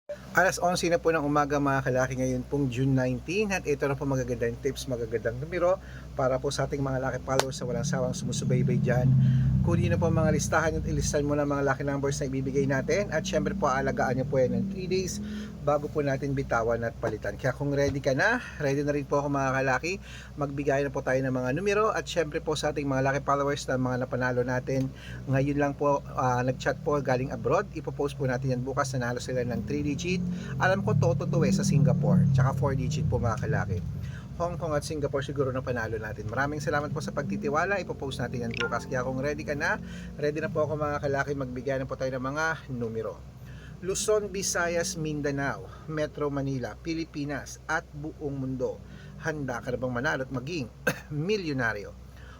Alas 11 na po ng umaga mga kalaki, ngayon pong June 19, at ito na po magagandang tips, magagandang numero para po sa ating mga lucky followers na walang sawang sumusubaybay dyan. Kunin na po mga listahan at ilistan mo na mga lucky numbers na ibibigay natin, at syempre po aalagaan nyo po yan ng 3 days bago po natin bitawan at palitan. Kaya kung ready ka na, ready na rin po ako mga kalaki, magbigay na po tayo ng mga numero. At syempre po sa ating mga lucky followers na mga napanalo natin ngayon lang po, nag-chat po galing abroad, ipopost po natin yan bukas. Nanalo sila ng 3 digit, alam ko to sa Singapore, tsaka 4 digit po mga kalaki. Hong Kong at Singapore siguro na panalo natin. Maraming salamat po sa pagtitiwala, ipopost natin yan bukas. Kaya kung ready ka na, ready na po ako mga kalaki, magbigay na po tayo ng mga numero. Luzon, Visayas, Mindanao, Metro Manila, Pilipinas at buong mundo. Handa ka na bang manalo at maging milyonaryo?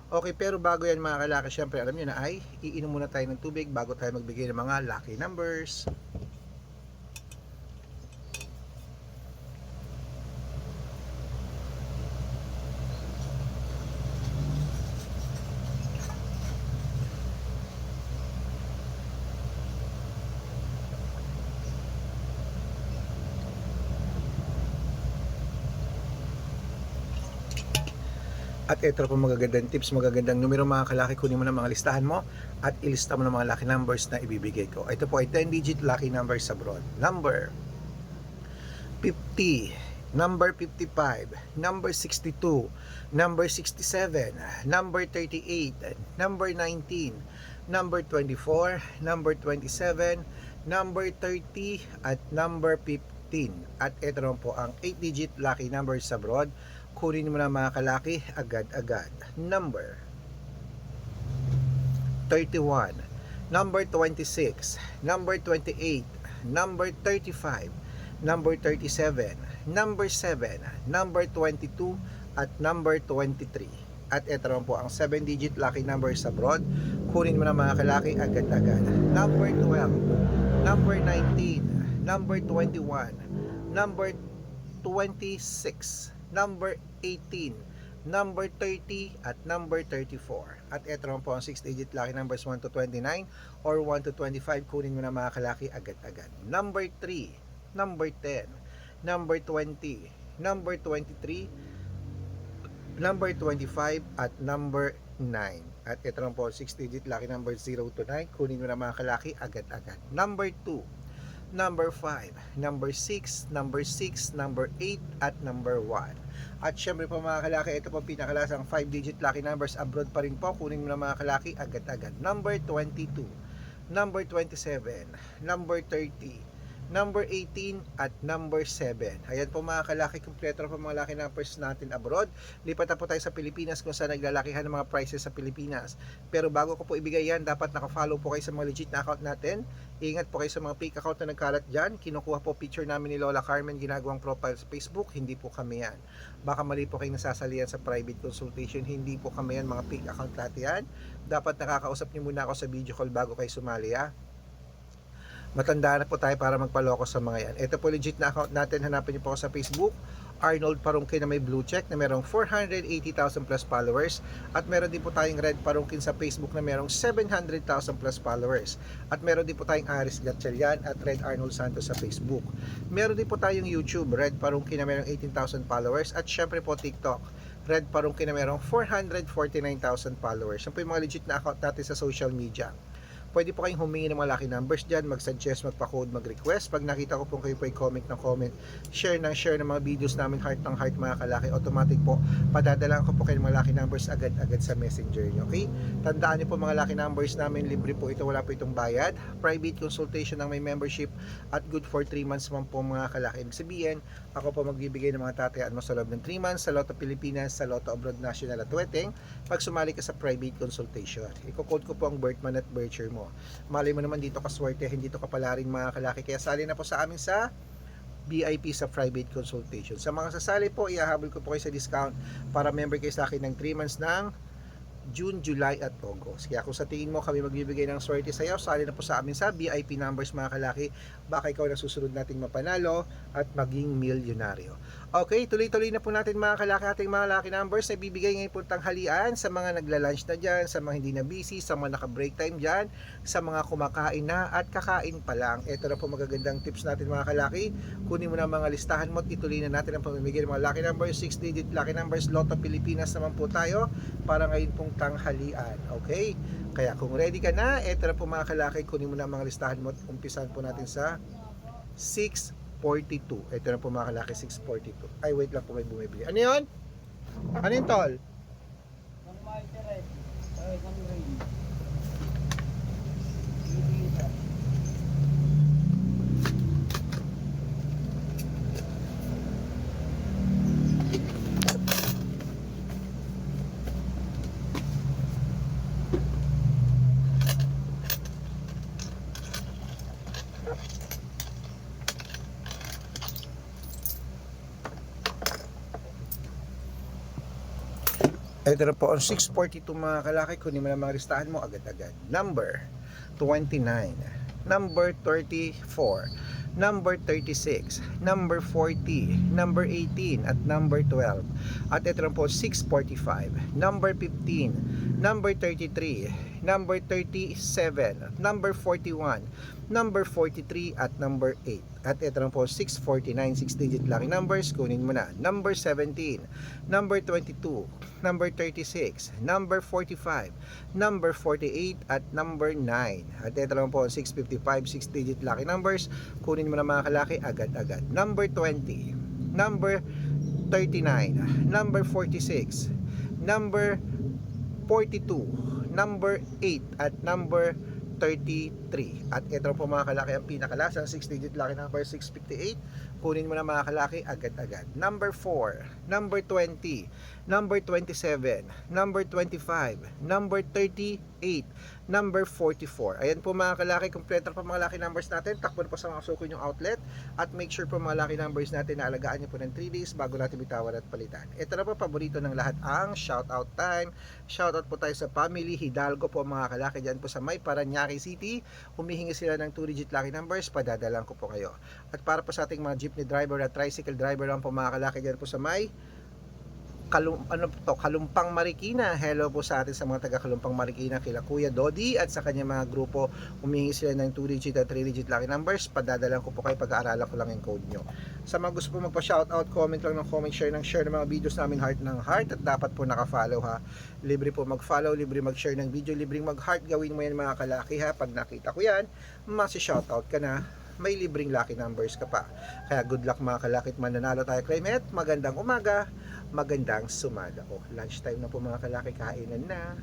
Okay, pero bago yan mga kalaki, syempre alam nyo na ay iinom muna tayo ng tubig bago tayo magbigay ng mga lucky numbers. At ito po magagandang tips, magagandang numero mga kalaki. Kunin mo na mga listahan mo at ilista mo na mga lucky numbers na ibibigay ko. Ito po ay 10 digit lucky numbers abroad. Number 50, number 55, number 62, number 67, number 38, number 19, number 24, number 27, number 30 at number 15. At ito naman po ang 8 digit lucky numbers abroad. Kunin mo na mga kalaki agad-agad. Number 31, number 26, number 28, number 35, number 37, number 7, number 22 at number 23. At ito naman po ang 7 digit lucky numbers abroad. Kunin mo na mga kalaki agad-agad. Number 12, number 19, number 21, number 26, number 18, number 30 at number 34. At ito naman po ang 6 digit lucky numbers 1 to 29 or 1 to 25. Kunin mo na mga kalaki agad-agad. Number 3, number 10, number 20, number 23, number 25 at number 9. At ito naman po 6 digit lucky number 0 to 9. Kunin mo na mga kalaki agad-agad. Number 2, number 5, number 6, number 6, number 8 at number 1. At syempre po mga kalaki, ito po pinakalasang 5 digit lucky numbers abroad pa rin po. Kunin mo na mga kalaki agad-agad. Number 22, number 27, number 30, number 18 at number 7. Ayan po mga kalaki, kumpleto na po mga lucky numbers natin abroad. Lipat na po tayo sa Pilipinas kung saan naglalakihan ng mga prices sa Pilipinas. Pero bago ko po ibigay yan, dapat naka-follow po kayo sa mga legit na account natin. Ingat po kayo sa mga fake account na nagkalat dyan. Kinukuha po picture namin ni Lola Carmen, ginagawang profile sa Facebook. Hindi po kami yan. Baka mali po kayo nasasalihan sa private consultation. Hindi po kami yan, mga fake account lahat yan. Dapat nakakausap niyo muna ako sa video call bago kayo sumali ha. Matanda na po tayo para magpaloko sa mga yan. Ito po legit na account natin. Hanapin niyo po ako sa Facebook, Arnold Parungkin na may blue check na merong 480,000 plus followers. At meron din po tayong Red Parungkin sa Facebook na merong 700,000 plus followers. At meron din po tayong Aris Gatchalian at Red Arnold Santos sa Facebook. Meron din po tayong YouTube, Red Parungkin na merong 18,000 followers. At syempre po TikTok, Red Parungkin na merong 449,000 followers. Yan po yung mga legit na account natin sa social media. Pwede po kayong humingi ng mga lucky numbers dyan, mag-suggest, magpa-code, mag-request. Pag nakita ko po kayo po ay comment ng comment, share ng mga videos namin, heart ng heart mga kalaki, automatic po, padadalaan ko po kayo ng mga lucky numbers agad-agad sa messenger nyo, okay? Tandaan nyo po mga lucky numbers namin, libre po ito, wala po itong bayad. Private consultation ng may membership at good for 3 months man po mga kalaki. Ibig sabihin, ako po magbibigay ng mga tatayaan mo sa loob ng 3 months sa Lotto Pilipinas, sa Lotto Abroad National at Weteng, pag sumali ka sa private consultation. Iko-code ko po ang birth month at birth year mo. Malay mo naman dito kaswerte, hindi to kapalaring mga kalaki. Kaya sali na po sa amin sa VIP sa private consultation. Sa mga sasali po, ihahabol ko po kayo sa discount para member kayo sa akin ng 3 months ng June, July at August. Kaya kung sa tingin mo kami magbibigay ng swerte sa iyo, sali na po sa amin sa VIP numbers mga kalaki. Baka ikaw na susunod nating mapanalo at maging milyonaryo. Okay, tuloy-tuloy na po natin mga kalaki ating mga lucky numbers na bibigay ngayon po tanghalian sa mga nagla-lunch na dyan, sa mga hindi na busy, sa mga naka-break time dyan, sa mga kumakain na at kakain pa lang. Ito na po magagandang tips natin mga kalaki. Kunin mo na mga listahan mo at ituloy na natin ang pamimigay ng mga lucky numbers, 6-digit lucky numbers, Lotto Pilipinas naman po tayo para ngayon pong tanghalian. Okay? Kaya kung ready ka na, ito na po mga kalaki, kunin mo na mga listahan mo at umpisan po natin sa 642. Ito na po mga kalaki, 642. Ay, wait lang po, may bumibili. Ano yun? Ano yun, tol? Ito na po ang 642 mga kalaki. Kunin mo na mga listahan mo agad-agad. Number 29, number 34, number 36, number 40, number 18 at number 12. At ito na po 645, number 15, number 33, number 37, number 41, number 43 at number 8. At ito na po 649, 6-digit lucky numbers. Kunin mo na. Number 17, number 22, number 36, number 45, number 48 at number 9. At ito naman po 655, 6-digit lucky numbers. Kunin mo na mga kalaki agad-agad. Number 20, number 39, number 46, number 42, number 8 at number 33. At ito po mga kalaki ang pinakalasang 6-digit lucky number 658. Kunin mo na mga kalaki agad-agad. Number 4, number 20, number 27, number 25, number 38, number 44. Ayan po mga kalaki, kompleto po mga lucky numbers natin. Takbo na po sa mga suko yung outlet at make sure po mga lucky numbers natin na alagaan nyo po ng 3 days bago natin bitawan at palitan. Ito na po paborito ng lahat ang shoutout time. Shoutout po tayo sa family Hidalgo po mga kalaki dyan po sa May Paranaque City. Humihingi sila ng 2-digit lucky numbers, padadalan ko po kayo. At para po sa ating mga jeepney driver at tricycle driver lang po mga kalaki dyan po sa May Kalumpang Marikina. Hello po sa atin sa mga taga Kalumpang Marikina, kila Kuya Dodi at sa kanyang mga grupo. Humingi sila ng 2-digit at 3-digit lucky numbers, padadalan ko po kayo, pag-aaralan ko lang yung code nyo. Sa mga gusto po magpa-shoutout, comment lang ng comment, share ng mga videos namin, heart ng heart, at dapat po naka-follow ha. Libre po mag-follow, libre mag-share ng video, libre mag-heart. Gawin mo yan mga kalaki ha. Pag nakita ko yan, masi-shoutout ka na, may libreng lucky numbers ka pa. Kaya good luck mga kalakit, mananalo tayo Claymet. Magandang umaga, magandang sumada. Lunch time na po mga kalaki, kainan na.